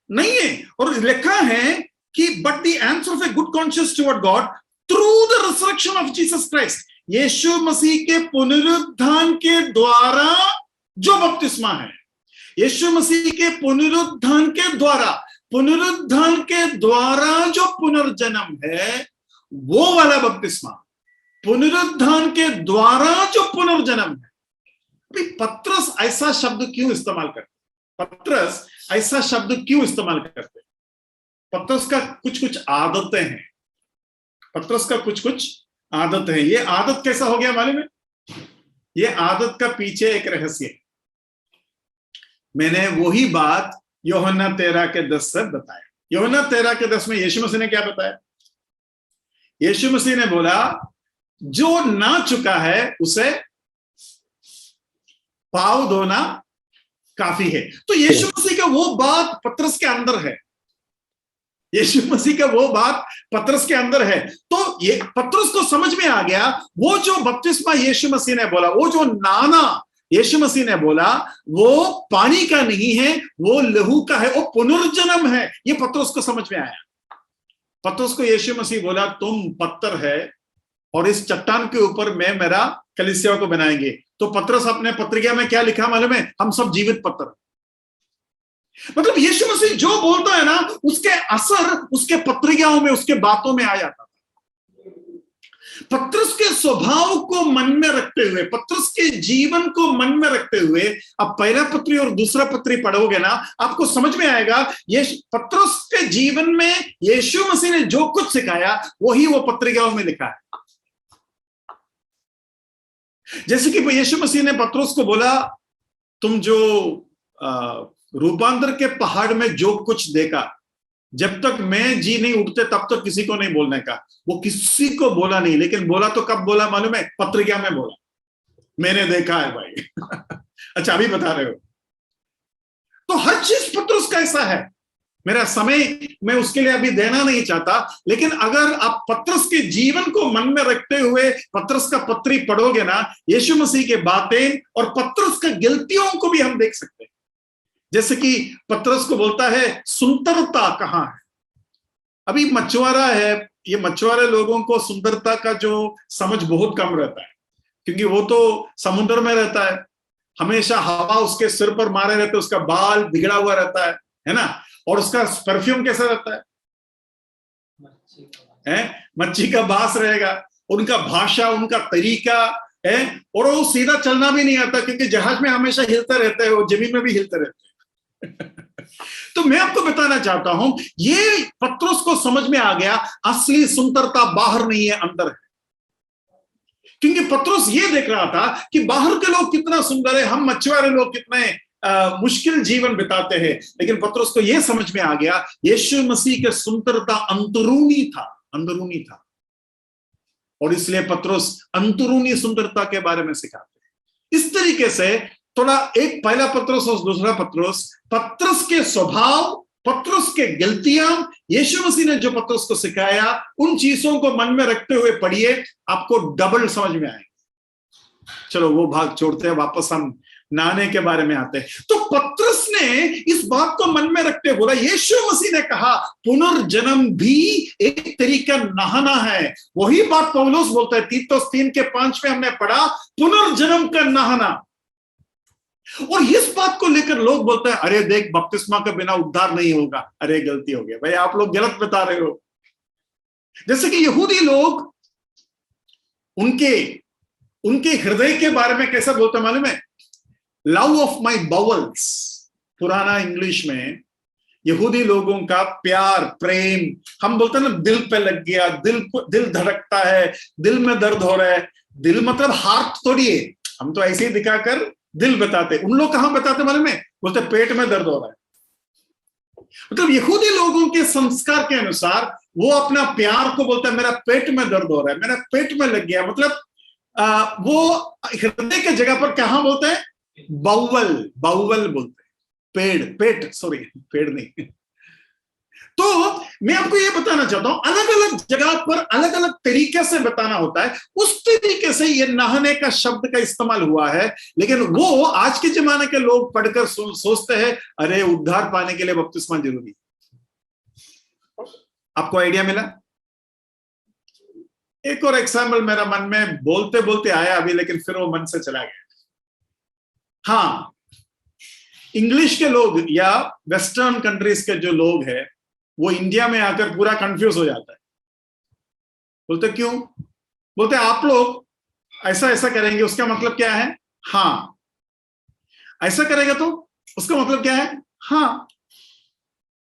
नहीं है। और लिखा है कि but the answer of a good conscious toward God through the resurrection of Jesus Christ. Yeshu Masih के पुनरुत्थान के द्वारा जो बपतिस्मा है, यीशु मसीह के पुनरुत्थान के द्वारा जो पुनर्जन्म है, वो वाला बपतिस्मा, पुनरुत्थान के द्वारा जो पुनर्जन्म है। पत्रस ऐसा शब्द क्यों इस्तेमाल करते? पत्रस ऐसा शब्द क्यों इस्तेमाल करते? पत्रस का कुछ आदतें हैं, पत्रस का कुछ आदत है। ये आदत कैसा हो गया मालूम है? ये आदत का पीछे एक रहस्य है। मैंने वही बात यूहन्ना 13:10 से बताया। यूहन्ना 13:10 में यीशु मसीह ने क्या बताया? यीशु मसीह ने बोला जो ना चुका है उसे पाँव धोना काफी है। तो यीशु मसीह का वो बात पत्रस के अंदर है, यीशु मसीह का वो बात पत्रस के अंदर है। तो ये पत्रस को समझ में आ गया, वो जो बपतिस्मा यीशु मसीह ने बोला, वो जो नाना यीशु मसीह ने बोला, वो पानी का नहीं है, वो लहू का है, वो पुनर्जन्म है। ये पत्रस को समझ में आया। पत्रस को यीशु मसीह बोला तुम पत्थर है और इस चट्टान के ऊपर मैं मेरा कलीसिया को बनाएंगे। तो पत्रस अपने पत्रिका में क्या लिखा मालूम है? हम सब जीवित पत्थर। मतलब यीशु मसीह जो बोलता है ना, उसके असर उसके पत्रिकाओं में, उसके बातों में आ जाता। पत्रस के स्वभाव को मन में रखते हुए, पत्रस के जीवन को मन में रखते हुए अब पहला पत्री और दूसरा पत्री पढ़ोगे ना, आपको समझ में आएगा ये पत्रस के जीवन में यीशु मसीह ने जो कुछ सिखाया वही वो पत्रिकाओं में लिखा है। जैसे कि यीशु मसीह ने पत्रस को बोला तुम जो रूपांतर के पहाड़ में जो कुछ देखा, जब तक मैं जी नहीं उठते तब तक किसी को नहीं बोलने का। वो किसी को बोला नहीं, लेकिन बोला तो कब बोला मालूम है? पत्रिका में बोला, मैंने देखा है भाई। अच्छा अभी बता रहे हो, तो हर चीज पत्रुस का ऐसा है। मेरा समय मैं उसके लिए अभी देना नहीं चाहता, लेकिन अगर आप पत्रस के जीवन को मन में रखते हुए पत्रस का पत्री पढ़ोगे ना, यीशु मसीह के बातें और पत्रस का गलतियों को भी हम देख सकते हैं। जैसे कि पत्रस को बोलता है सुंदरता कहाँ है। अभी मछुआरा है, ये मछुआरे लोगों को सुंदरता का जो समझ बहुत कम रहता है, क्योंकि वो तो समुद्र में रहता है, हमेशा हवा उसके सिर पर मारे रहते, उसका बाल बिगड़ा हुआ रहता है ना, और उसका परफ्यूम कैसा रहता है? मच्छी का बास रहेगा, उनका भाषा, उनका तरीका है, और वो सीधा चलना भी नहीं आता, क्योंकि जहाज में हमेशा हिलते रहते हैं, वो जमीन में भी हिलते रहते हैं। तो मैं आपको बताना चाहता हूं, ये पत्रुस को समझ में आ गया, असली सुंदरता बाहर नहीं है, अंदर है। क्योंकि पत्रुस ये देख रहा था कि बाहर के लोग कितना सुंदर है, हम मछुआरे लोग कितने मुश्किल जीवन बिताते हैं, लेकिन पत्रुस को यह समझ में आ गया यीशु मसीह के सुंदरता अंदरूनी था, और इसलिए पत्रुस अंदरूनी सुंदरता के बारे में सिखाते हैं। इस तरीके से थोड़ा एक पहला पत्रुस और दूसरा पत्रुस के स्वभाव, पत्रुस के गलतियां, यीशु मसीह ने जो पत्रुस को सिखाया, उन चीजों को मन में रखते हुए पढ़िए, आपको डबल समझ में आएगा। चलो वो भाग छोड़ते हैं, वापस हम नहाने के बारे में आते हैं। तो पत्रस ने इस बात को मन में रखते बोला, यीशु मसीह ने कहा पुनर्जन्म भी एक तरीका नहाना है। वही बात पौलुस बोलता है, तीतुस 3:5 में हमने पढ़ा, पुनर्जन्म का नहाना। और इस बात को लेकर लोग बोलते हैं, अरे देख बपतिस्मा के बिना उद्धार नहीं होगा। अरे गलती हो गया भाई, आप लोग गलत बता रहे हो। जैसे कि यहूदी लोग उनके हृदय के बारे में कैसा बोलते मालूम है? लव ऑफ माई बाउल्स, पुराना इंग्लिश में यहूदी लोगों का प्यार, प्रेम, हम बोलते हैं ना दिल पे लग गया, दिल धड़कता है, दिल में दर्द हो रहा है। दिल मतलब हार्ट थोड़ी है, हम तो ऐसे ही दिखाकर दिल बताते। उन लोग कहां बताते मालूम है? बोलते पेट में दर्द हो रहा है। मतलब यहूदी लोगों के संस्कार के अनुसार वो अपना प्यार को बोलता है मेरा पेट में दर्द हो रहा है, मेरा पेट में लग गया। मतलब वो हृदय के जगह पर कहां बोलते हैं? बाउवल बोलते हैं, पेड़ नहीं। तो मैं आपको ये बताना चाहता हूं, अलग अलग जगह पर अलग अलग तरीके से बताना होता है। उस तरीके से ये नहाने का शब्द का इस्तेमाल हुआ है, लेकिन वो आज के जमाने के लोग पढ़कर सोचते हैं अरे उद्धार पाने के लिए बपतिस्मा जरूरी। आपको आइडिया मिला? एक और एग्जाम्पल मेरा मन में बोलते बोलते आया अभी, लेकिन फिर वो मन से चला गया। हाँ, इंग्लिश के लोग या वेस्टर्न कंट्रीज के जो लोग हैं, वो इंडिया में आकर पूरा कंफ्यूज हो जाता है। बोलते क्यों? बोलते आप लोग ऐसा ऐसा करेंगे, उसका मतलब क्या है? हाँ। ऐसा करेगा तो उसका मतलब क्या है? हाँ,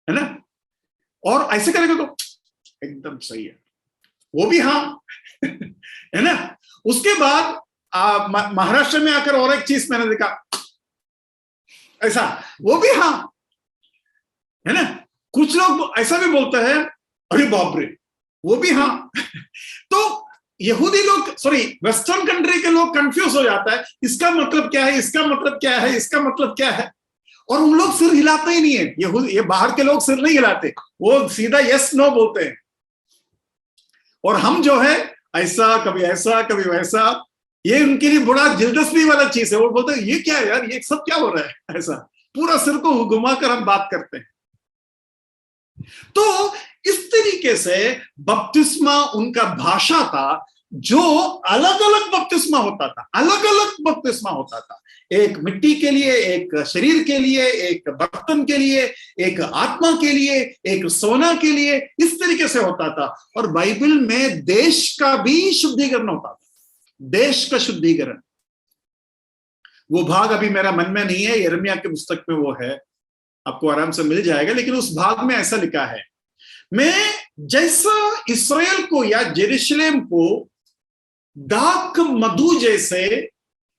है ना? और ऐसे करेगा तो एकदम सही है, वो भी हाँ है ना? उसके बाद महाराष्ट्र में आकर और एक चीज मैंने देखा, ऐसा, वो भी हाँ, है ना? कुछ लोग ऐसा भी बोलते हैं अरे बाप रे, वो भी हाँ। तो यहूदी लोग, सॉरी वेस्टर्न कंट्री के लोग कंफ्यूज हो जाता है, इसका मतलब क्या है, इसका मतलब क्या है, इसका मतलब क्या है। और उन लोग सिर हिलाते ही नहीं है। ये बाहर के लोग सिर नहीं हिलाते, वो सीधा यस नो बोलते हैं। और हम जो है ऐसा, कभी वैसा, ये उनके लिए बड़ा दिलचस्पी वाला चीज है। वो बोलते हैं ये क्या है यार, ये सब क्या हो रहा है, ऐसा पूरा सिर को घुमाकर हम बात करते हैं। तो इस तरीके से बपतिस्मा उनका भाषा था, जो अलग अलग बपतिस्मा होता था, अलग अलग बपतिस्मा होता था। एक मिट्टी के लिए, एक शरीर के लिए, एक बर्तन के लिए, एक आत्मा के लिए, एक सोना के लिए, इस तरीके से होता था। और बाइबल में देश का भी शुद्धिकरण होता था, देश का शुद्धिकरण। वो भाग अभी मेरा मन में नहीं है, यिर्मयाह की पुस्तक में वो है, आपको आराम से मिल जाएगा। लेकिन उस भाग में ऐसा लिखा है, मैं जैसा इस्राएल को या जेरूशलेम को दाख मधु जैसे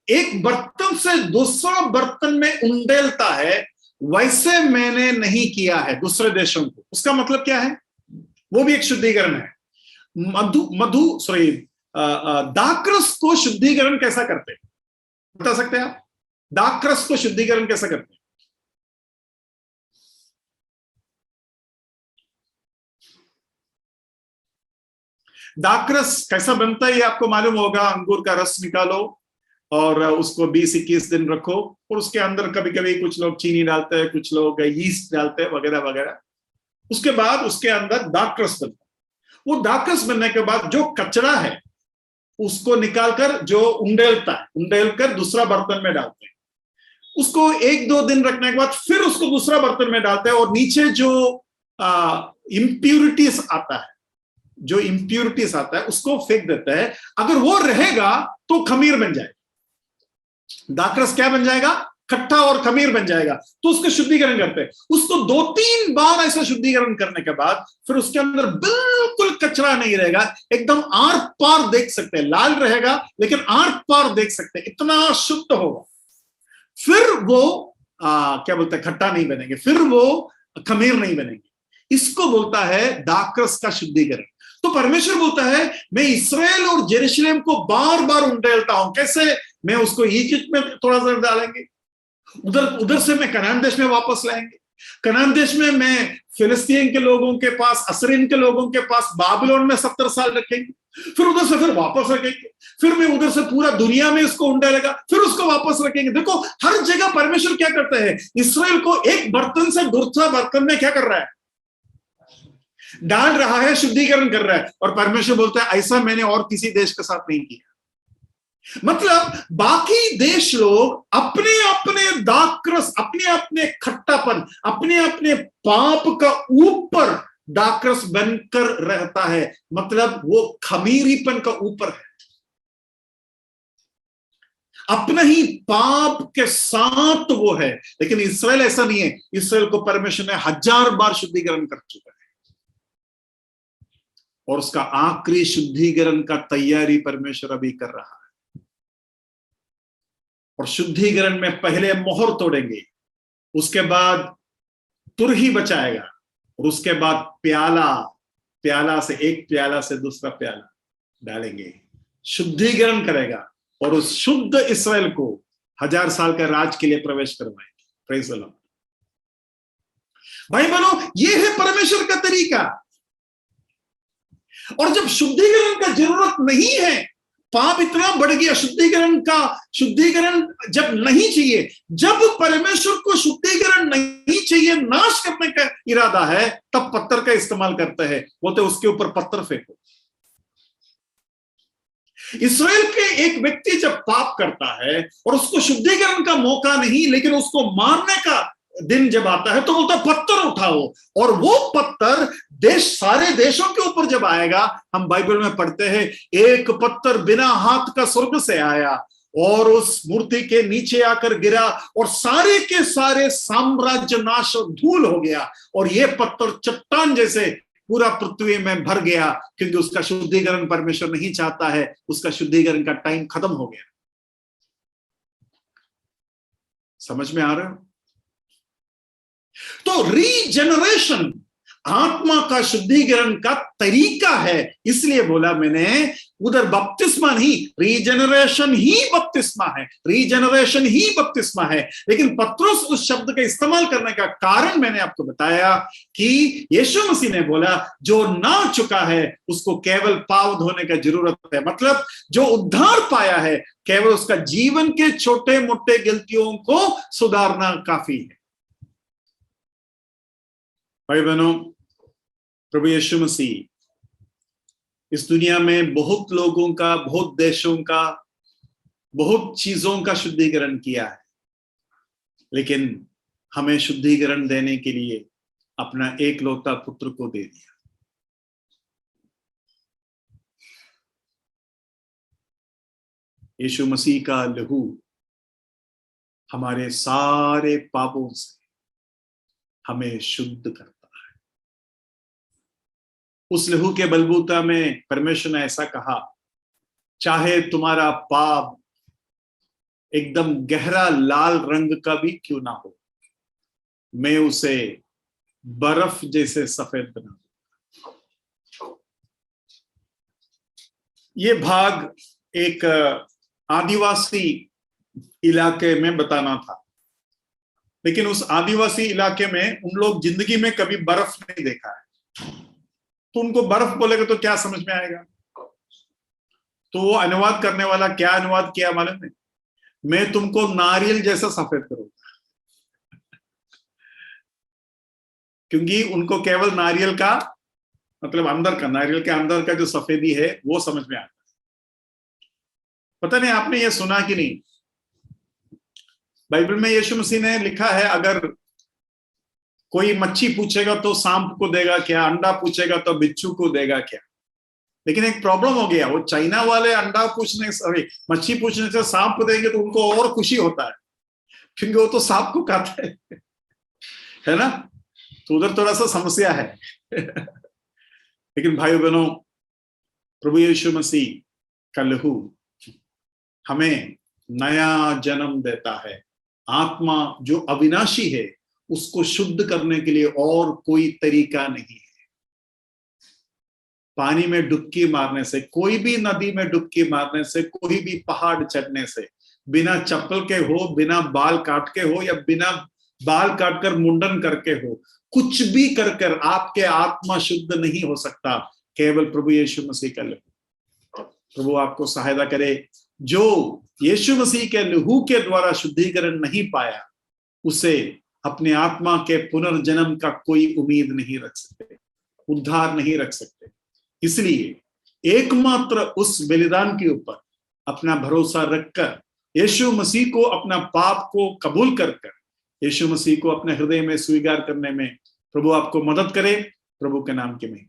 एक बर्तन से दूसरा बर्तन में उंडेलता है, वैसे मैंने नहीं किया है दूसरे देशों को। उसका मतलब क्या है? वो भी एक शुद्धिकरण है। दाखरस को शुद्धिकरण कैसा करते हैं, बता सकते हैं आप? दाखरस को शुद्धिकरण कैसा करते हैं? दाखरस कैसा बनता है ये आपको मालूम होगा। अंगूर का रस निकालो और उसको 20-21 दिन रखो, और उसके अंदर कभी कभी कुछ लोग चीनी डालते हैं, कुछ लोग यीस्ट डालते हैं, वगैरह वगैरह। उसके बाद उसके अंदर दाखरस बनता है। वो दाखरस बनने के बाद जो कचरा है उसको निकालकर, जो उंडेलता है, उंडेल कर दूसरा बर्तन में डालते हैं। उसको 1-2 दिन रखने के बाद फिर उसको दूसरा बर्तन में डालते हैं, और नीचे जो इम्प्यूरिटीज आता है, जो इम्प्यूरिटीज आता है उसको फेंक देता है। अगर वो रहेगा तो खमीर बन जाएगा, दाखरस क्या बन जाएगा, खट्टा और खमीर बन जाएगा। तो उसका शुद्धिकरण करते हैं। उसको 2-3 बार ऐसा शुद्धिकरण करने के बाद फिर उसके अंदर बिल्कुल कचरा नहीं रहेगा, एकदम आर पार देख सकते हैं। लाल रहेगा लेकिन आर पार देख सकते हैं, इतना शुद्ध होगा। फिर वो क्या बोलते हैं, खट्टा नहीं बनेंगे, फिर वो खमीर नहीं बनेंगे। इसको बोलता है दाखरस का शुद्धिकरण। तो परमेश्वर बोलता है मैं इस्राएल और जेरूशलेम को बार बार उंडेलता हूं। कैसे? मैं उसको इजिप्ट में थोड़ा सा डालेंगे, उधर से मैं कनान देश में वापस लाएंगे, कनान देश में मैं फिलिस्तीन के लोगों के पास, असरीन के लोगों के पास बाबिलोन में 70 साल रखेंगे, फिर उधर से फिर वापस रखेंगे, फिर मैं उधर से पूरा दुनिया में इसको उंडेलेगा, फिर उसको वापस रखेंगे। देखो हर जगह परमेश्वर क्या करता है, इसराइल को एक बर्तन से दूसरा बर्तन में क्या कर रहा है, डाल रहा है, शुद्धिकरण कर रहा है। और परमेश्वर बोलता है ऐसा मैंने और किसी देश के साथ नहीं किया। मतलब बाकी देश लोग अपने अपने दाखरस, अपने अपने खट्टापन, अपने अपने पाप का ऊपर दाखरस बनकर रहता है, मतलब वो खमीरीपन का ऊपर है, अपना ही पाप के साथ वो है। लेकिन इसराइल ऐसा नहीं है। इसराइल को परमेश्वर ने 1000 बार शुद्धिकरण कर चुका है, और उसका आखिरी शुद्धिकरण का तैयारी परमेश्वर अभी कर रहा है। और शुद्धिकरण में पहले मोहर तोड़ेंगे, उसके बाद तुरही बचाएगा, और उसके बाद प्याला से एक प्याला से दूसरा प्याला डालेंगे, शुद्धिकरण करेगा, और उस शुद्ध इसराइल को 1000 साल के राज के लिए प्रवेश करवाएंगे। Praise the Lord. भाई बहनों, ये है परमेश्वर का तरीका। और जब शुद्धिकरण का जरूरत नहीं है, पाप इतना बढ़ गया, शुद्धिकरण जब नहीं चाहिए, जब परमेश्वर को शुद्धिकरण नहीं चाहिए, नाश करने का इरादा है, तब पत्थर का इस्तेमाल करते हैं। बोलते उसके ऊपर पत्थर फेंको। इसराइल के एक व्यक्ति जब पाप करता है और उसको शुद्धिकरण का मौका नहीं, लेकिन उसको मारने का दिन जब आता है, तो बोलता पत्थर उठाओ। और वो पत्थर सारे देशों के ऊपर जब आएगा, हम बाइबल में पढ़ते हैं एक पत्थर बिना हाथ का स्वर्ग से आया और उस मूर्ति के नीचे आकर गिरा, और सारे के सारे साम्राज्य नाश और धूल हो गया, और ये पत्थर चट्टान जैसे पूरा पृथ्वी में भर गया, क्योंकि उसका शुद्धिकरण परमेश्वर नहीं चाहता है, उसका शुद्धिकरण का टाइम खत्म हो गया। समझ में आ रहा है? तो रीजनरेशन आत्मा का शुद्धिकरण का तरीका है। इसलिए बोला मैंने, उधर बपतिस्मा नहीं, रीजनरेशन ही बपतिस्मा है, रीजनरेशन ही बपतिस्मा है। लेकिन पत्रुस उस शब्द का इस्तेमाल करने का कारण मैंने आपको बताया कि यीशु मसीह ने बोला जो ना चुका है उसको केवल पाव धोने का जरूरत है। मतलब जो उद्धार पाया है, केवल उसका जीवन के छोटे मोटे गलतियों को सुधारना काफी है। भाई बहनों, प्रभु यीशु मसीह इस दुनिया में बहुत लोगों का, बहुत देशों का, बहुत चीजों का शुद्धिकरण किया है, लेकिन हमें शुद्धिकरण देने के लिए अपना एकलौता पुत्र को दे दिया। यीशु मसीह का लहू हमारे सारे पापों से हमें शुद्ध करता है। उस लहू के बलबूता में परमेश्वर ने ऐसा कहा, चाहे तुम्हारा पाप एकदम गहरा लाल रंग का भी क्यों ना हो, मैं उसे बर्फ जैसे सफेद बना दूंगा। ये भाग एक आदिवासी इलाके में बताना था, लेकिन उस आदिवासी इलाके में उन लोग जिंदगी में कभी बर्फ नहीं देखा है, तो उनको बर्फ बोलेगा तो क्या समझ में आएगा? तो वो अनुवाद करने वाला क्या अनुवाद किया मालूम है? मैं तुमको नारियल जैसा सफेद करूंगा। क्योंकि उनको केवल नारियल का मतलब अंदर का, नारियल के अंदर का जो सफेदी है वो समझ में आता है। पता नहीं आपने ये सुना कि नहीं, बाइबल में यीशु मसीह ने लिखा है अगर कोई मच्छी पूछेगा तो सांप को देगा क्या, अंडा पूछेगा तो बिच्छू को देगा क्या। लेकिन एक प्रॉब्लम हो गया, वो चाइना वाले अंडा पूछने सॉरी मच्छी पूछने से सांप को देंगे तो उनको और खुशी होता है, क्योंकि वो तो सांप को खाता है ना। तो उधर थोड़ा सा समस्या है। लेकिन भाइयों बहनों, प्रभु यीशु मसीह का लहू हमें नया जन्म देता है। आत्मा जो अविनाशी है उसको शुद्ध करने के लिए और कोई तरीका नहीं है। पानी में डुबकी मारने से, कोई भी नदी में डुबकी मारने से, कोई भी पहाड़ चढ़ने से, बिना चप्पल के हो, बिना बाल काट के हो या बिना बाल काटकर मुंडन करके हो, कुछ भी कर आपके आत्मा शुद्ध नहीं हो सकता, केवल प्रभु यीशु मसीह का लहू। प्रभु आपको सहायता करे। जो यीशु मसीह के लहू के द्वारा शुद्धिकरण नहीं पाया, उसे अपने आत्मा के पुनर्जन्म का कोई उम्मीद नहीं रख सकते, उद्धार नहीं रख सकते। इसलिए एकमात्र उस बलिदान के ऊपर अपना भरोसा रखकर, यीशु मसीह को अपना पाप को कबूल कर यीशु मसीह को अपने हृदय में स्वीकार करने में प्रभु आपको मदद करे। प्रभु के नाम के में